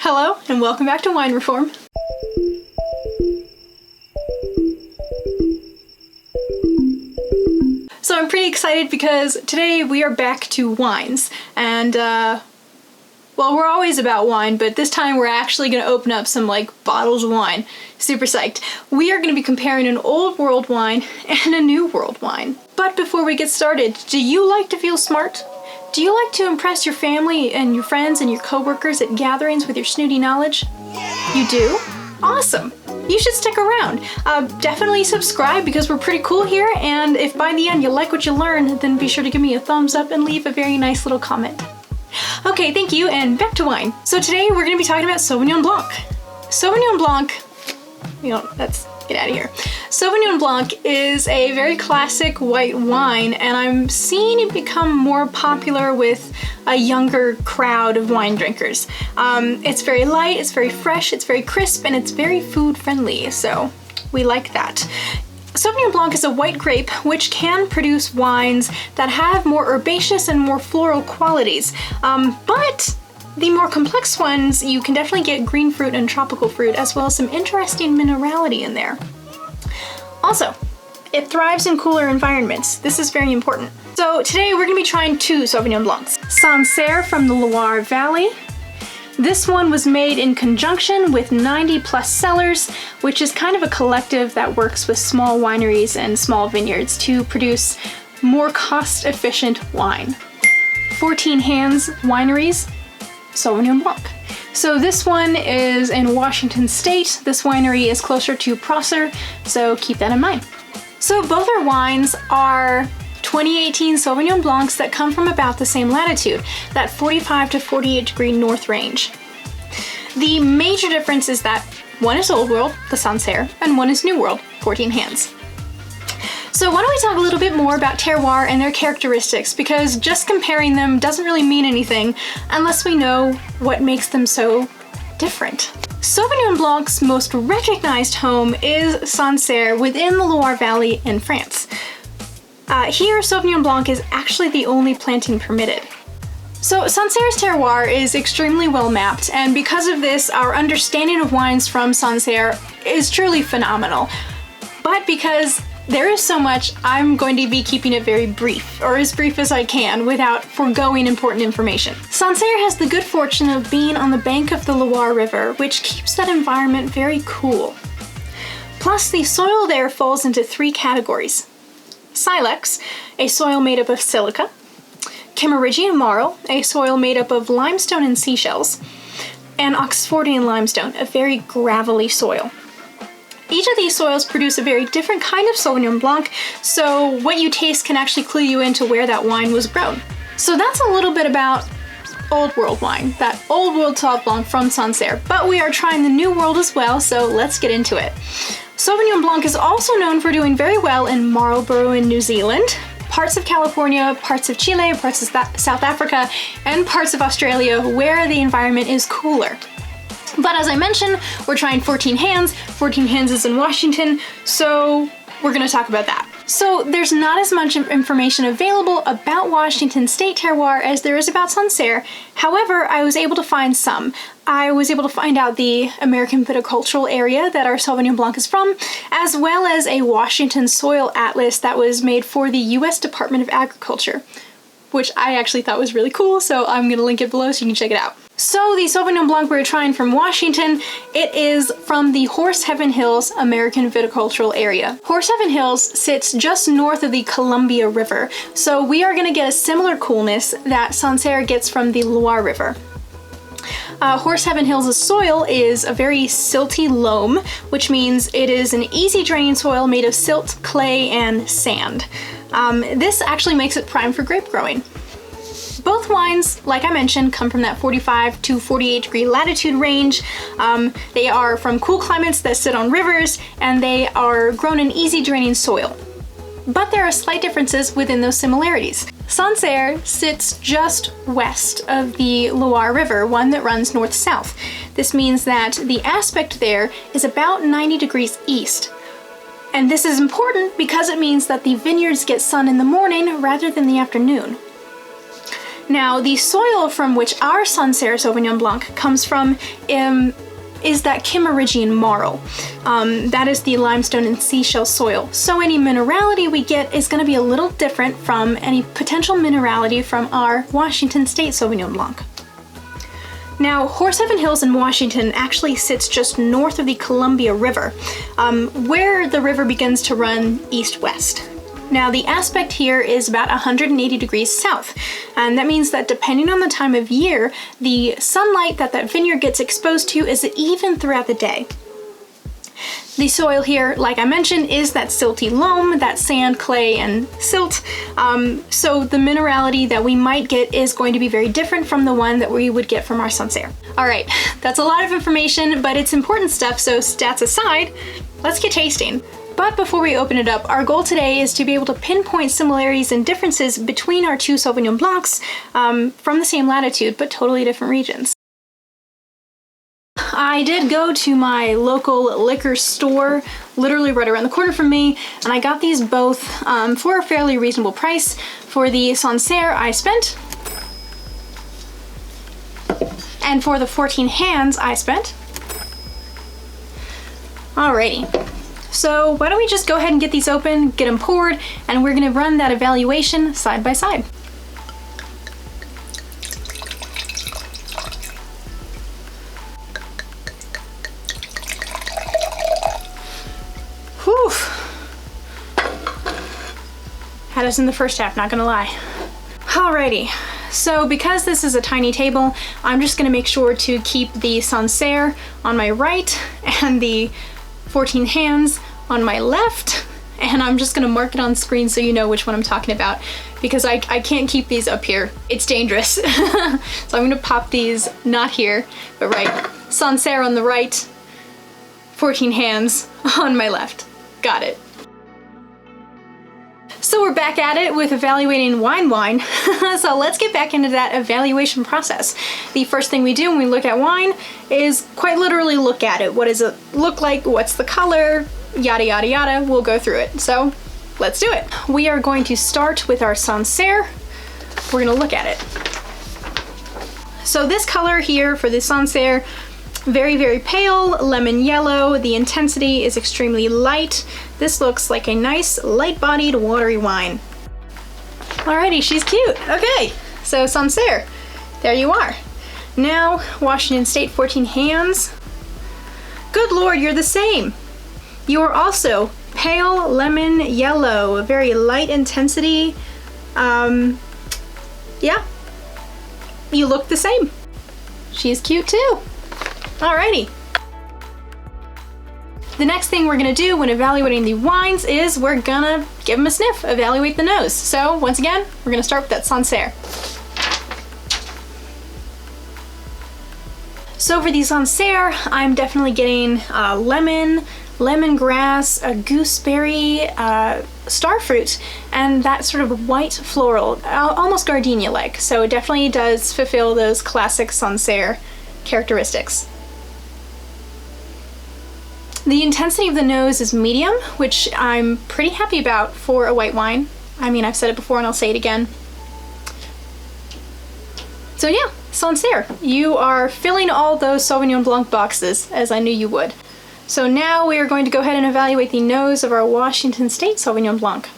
Hello, and welcome back to Wine Reform. So I'm pretty excited because today we are back to wines, and well, we're always about wine, but this time we're actually going to open up some bottles of wine. Super psyched. We are going to be comparing an old world wine and a new world wine. But before we get started, do you like to feel smart? Do you like to impress your family and your friends and your coworkers at gatherings with your snooty knowledge? You do? Awesome! You should stick around. Definitely subscribe because we're pretty cool here, and if by the end you like what you learn, then be sure to give me a thumbs up and leave a very nice little comment. Okay, thank you, and back to wine. So today we're going to be talking about Sauvignon Blanc. Sauvignon Blanc, let's get out of here. Sauvignon Blanc is a very classic white wine, and I'm seeing it become more popular with a younger crowd of wine drinkers. It's very light, it's very fresh, it's very crisp, and it's very food friendly, so we like that. Sauvignon Blanc is a white grape which can produce wines that have more herbaceous and more floral qualities, but the more complex ones, you can definitely get green fruit and tropical fruit, as well as some interesting minerality in there. Also, it thrives in cooler environments. This is very important. So today we're going to be trying two Sauvignon Blancs. Sancerre from the Loire Valley. This one was made in conjunction with 90 plus cellars, which is kind of a collective that works with small wineries and small vineyards to produce more cost-efficient wine. 14 Hands Wineries, Sauvignon Blanc. So this one is in Washington State. This winery is closer to Prosser, so keep that in mind. So both our wines are 2018 Sauvignon Blancs that come from about the same latitude, that 45 to 48 degree north range. The major difference is that one is Old World, the Sancerre, and one is New World, 14 Hands. So why don't we talk a little bit more about terroir and their characteristics, because just comparing them doesn't really mean anything unless we know what makes them so different. Sauvignon Blanc's most recognized home is Sancerre within the Loire Valley in France. Here, Sauvignon Blanc is actually the only planting permitted. So Sancerre's terroir is extremely well mapped, and because of this, our understanding of wines from Sancerre is truly phenomenal. But because there is so much, I'm going to be keeping it very brief, or as brief as I can, without foregoing important information. Sancerre has the good fortune of being on the bank of the Loire River, which keeps that environment very cool. Plus, the soil there falls into three categories. Silex, a soil made up of silica. Camaragian marl, a soil made up of limestone and seashells. And Oxfordian limestone, a very gravelly soil. Each of these soils produce a very different kind of Sauvignon Blanc, so what you taste can actually clue you into where that wine was grown. So that's a little bit about Old World wine, that Old World Sauvignon Blanc from Sancerre, but we are trying the New World as well, so let's get into it. Sauvignon Blanc is also known for doing very well in Marlborough in New Zealand, parts of California, parts of Chile, parts of South Africa, and parts of Australia where the environment is cooler. But as I mentioned, we're trying 14 Hands. 14 Hands is in Washington, so we're going to talk about that. So there's not as much information available about Washington State terroir as there is about Sancerre. However, I was able to find some. I was able to find out the American Viticultural area that our Sauvignon Blanc is from, as well as a Washington soil atlas that was made for the U.S. Department of Agriculture, which I actually thought was really cool, so I'm going to link it below so you can check it out. So the Sauvignon Blanc we're trying from Washington, it is from the Horse Heaven Hills American Viticultural area. Horse Heaven Hills sits just north of the Columbia River, so we are going to get a similar coolness that Sancerre gets from the Loire River. Horse Heaven Hills' soil is a very silty loam, which means it is an easy draining soil made of silt, clay, and sand. This actually makes it prime for grape growing. Both wines, like I mentioned, come from that 45 to 48 degree latitude range. They are from cool climates that sit on rivers, and they are grown in easy draining soil. But there are slight differences within those similarities. Sancerre sits just west of the Loire River, one that runs north-south. This means that the aspect there is about 90 degrees east. And this is important because it means that the vineyards get sun in the morning rather than the afternoon. Now, the soil from which our Sancerre Sauvignon Blanc comes from is that Kimmeridgian marl. That is the limestone and seashell soil. So any minerality we get is going to be a little different from any potential minerality from our Washington State Sauvignon Blanc. Now, Horseheaven Hills in Washington actually sits just north of the Columbia River, where the river begins to run east-west. Now, the aspect here is about 180 degrees south, and that means that depending on the time of year, the sunlight that vineyard gets exposed to is even throughout the day. The soil here, like I mentioned, is that silty loam, that sand, clay, and silt. So the minerality that we might get is going to be very different from the one that we would get from our Sancerre. All right, that's a lot of information, but it's important stuff, so stats aside, let's get tasting. But before we open it up, our goal today is to be able to pinpoint similarities and differences between our two Sauvignon Blancs from the same latitude, but totally different regions. I did go to my local liquor store, literally right around the corner from me, and I got these both for a fairly reasonable price. For the Sancerre I spent, and for the 14 hands I spent. Alrighty, so why don't we just go ahead and get these open, get them poured, and we're gonna run that evaluation side by side. Whew. Had us in the first half, not gonna lie. Alrighty, so because this is a tiny table, I'm just gonna make sure to keep the Sancerre on my right and the 14 hands on my left, and I'm just gonna mark it on screen so you know which one I'm talking about, because I can't keep these up here. It's dangerous. So I'm gonna pop these, not here, but right. Sancerre on the right, 14 hands on my left. Got it. So we're back at it with evaluating wine. So let's get back into that evaluation process. The first thing we do when we look at wine is quite literally look at it. What does it look like? What's the color? Yada, yada, yada. We'll go through it. So let's do it. We are going to start with our Sancerre. We're gonna look at it. So this color here for the Sancerre, very, very pale, lemon yellow. The intensity is extremely light. This looks like a nice, light-bodied, watery wine. Alrighty, she's cute. Okay, so Sancerre, there you are. Now, Washington State 14 hands. Good Lord, you're the same. You are also pale, lemon yellow, very light intensity. Yeah, you look the same. She's cute too. Alrighty. The next thing we're gonna do when evaluating the wines is we're gonna give them a sniff, evaluate the nose. So once again, we're gonna start with that Sancerre. So for the Sancerre, I'm definitely getting lemon, lemongrass, a gooseberry, starfruit, and that sort of white floral, almost gardenia-like. So it definitely does fulfill those classic Sancerre characteristics. The intensity of the nose is medium, which I'm pretty happy about for a white wine. I mean, I've said it before and I'll say it again. So yeah, Sancerre, you are filling all those Sauvignon Blanc boxes, as I knew you would. So now we are going to go ahead and evaluate the nose of our Washington State Sauvignon Blanc.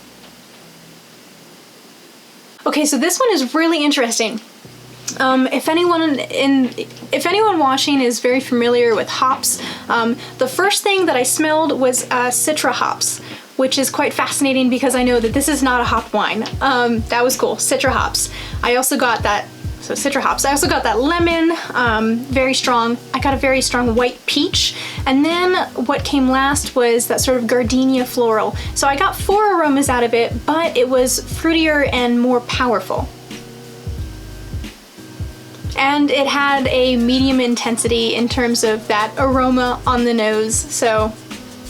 Okay, so this one is really interesting. If anyone watching is very familiar with hops, the first thing that I smelled was Citra hops, which is quite fascinating because I know that this is not a hop wine. That was cool, Citra hops. I also got that, so Citra hops. I also got that lemon, very strong. I got a very strong white peach, and then what came last was that sort of gardenia floral. So I got 4 aromas out of it, but it was fruitier and more powerful. And it had a medium intensity in terms of that aroma on the nose, so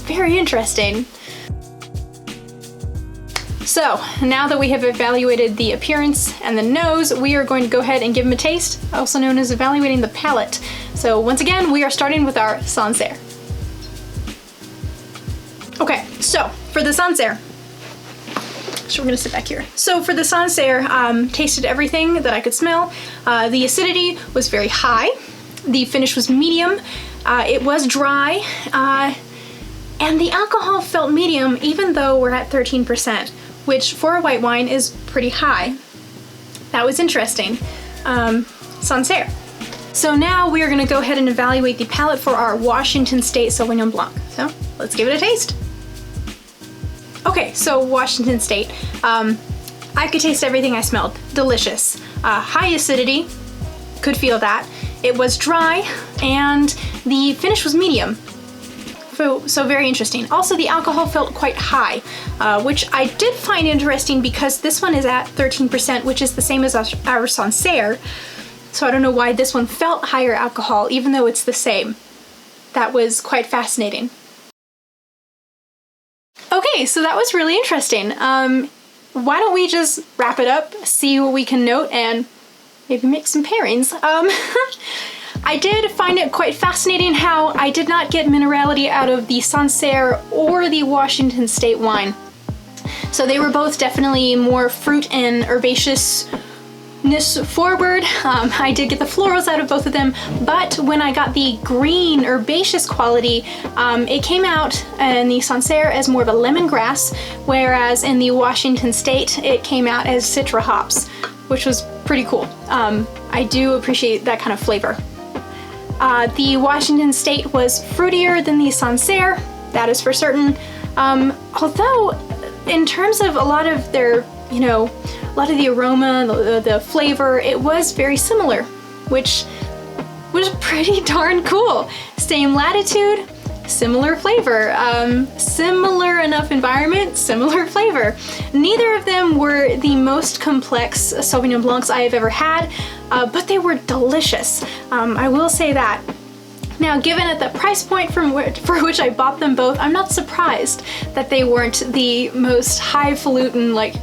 very interesting. So now that we have evaluated the appearance and the nose, we are going to go ahead and give them a taste, also known as evaluating the palate. So once again, we are starting with our Sancerre. Okay, so for the Sancerre, So we're gonna sit back here. So for the Sancerre, tasted everything that I could smell. The acidity was very high. The finish was medium. It was dry. And the alcohol felt medium even though we're at 13%, which for a white wine is pretty high. That was interesting. Sancerre. So now we are gonna go ahead and evaluate the palate for our Washington State Sauvignon Blanc. So let's give it a taste. Okay, so Washington State. I could taste everything I smelled. Delicious. High acidity, could feel that. It was dry, and the finish was medium. So very interesting. Also, the alcohol felt quite high, which I did find interesting because this one is at 13%, which is the same as our Sancerre. So I don't know why this one felt higher alcohol, even though it's the same. That was quite fascinating. Okay, so that was really interesting. Why don't we just wrap it up, see what we can note, and maybe make some pairings. I did find it quite fascinating how I did not get minerality out of the Sancerre or the Washington State wine. So they were both definitely more fruit and herbaceousness forward. I did get the florals out of both of them, but when I got the green herbaceous quality, it came out in the Sancerre as more of a lemongrass, whereas in the Washington State, it came out as citra hops, which was pretty cool. I do appreciate that kind of flavor. The Washington State was fruitier than the Sancerre, that is for certain. Although, in terms of a lot of their, a lot of the aroma, the flavor, it was very similar, which was pretty darn cool. Same latitude, similar flavor, similar enough environment, similar flavor. Neither of them were the most complex Sauvignon Blancs I have ever had, but they were delicious. I will say that. Now, given at the price point for which I bought them both, I'm not surprised that they weren't the most highfalutin, like,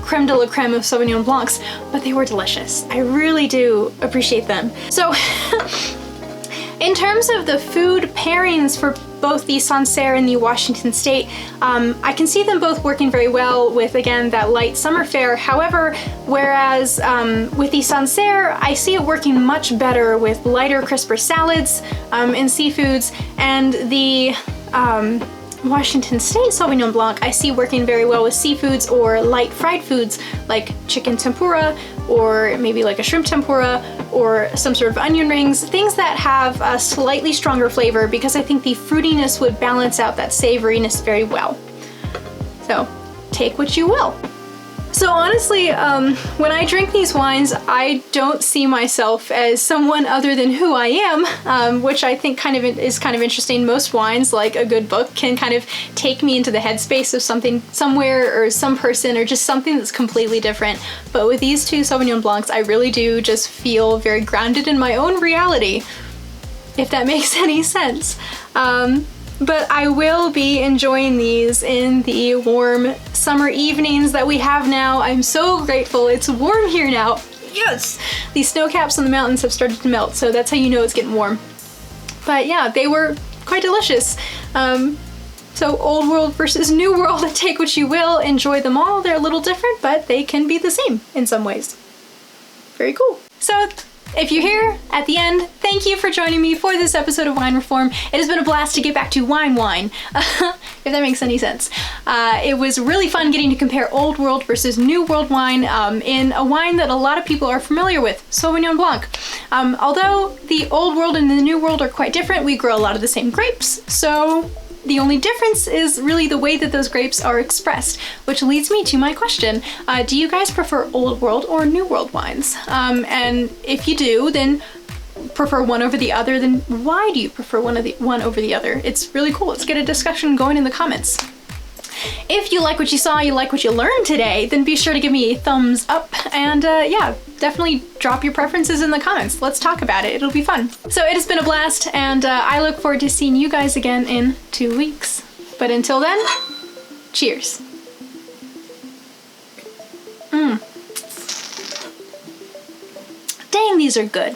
creme de la creme of Sauvignon Blancs, but they were delicious. I really do appreciate them. So, in terms of the food pairings for both the Sancerre and the Washington State, I can see them both working very well with, again, that light summer fare. However, whereas with the Sancerre, I see it working much better with lighter, crisper salads and seafoods, and the Washington State Sauvignon Blanc I see working very well with seafoods or light fried foods like chicken tempura, or maybe like a shrimp tempura, or some sort of onion rings, things that have a slightly stronger flavor, because I think the fruitiness would balance out that savoriness very well. So take what you will. So honestly, when I drink these wines, I don't see myself as someone other than who I am, which I think is kind of interesting. Most wines, like a good book, can kind of take me into the headspace of something, somewhere, or some person, or just something that's completely different. But with these two Sauvignon Blancs, I really do just feel very grounded in my own reality, if that makes any sense. But I will be enjoying these in the warm summer evenings that we have now. I'm so grateful it's warm here now. Yes! The snow caps on the mountains have started to melt, so that's how you know it's getting warm. But yeah, they were quite delicious. So Old World versus New World, take what you will, enjoy them all. They're a little different, but they can be the same in some ways. Very cool. So if you're here at the end, thank you for joining me for this episode of Wine Reform. It has been a blast to get back to wine, if that makes any sense. It was really fun getting to compare Old World versus New World wine in a wine that a lot of people are familiar with, Sauvignon Blanc. Although the Old World and the New World are quite different, we grow a lot of the same grapes, so the only difference is really the way that those grapes are expressed, which leads me to my question. Do you guys prefer Old World or New World wines? And if you do, then prefer one over the other, then why do you prefer one over the other? It's really cool. Let's get a discussion going in the comments. If you like what you saw, you like what you learned today, then be sure to give me a thumbs up, and yeah, definitely drop your preferences in the comments. Let's talk about it. It'll be fun. So it has been a blast, and I look forward to seeing you guys again in 2 weeks. But until then, cheers. Dang, these are good.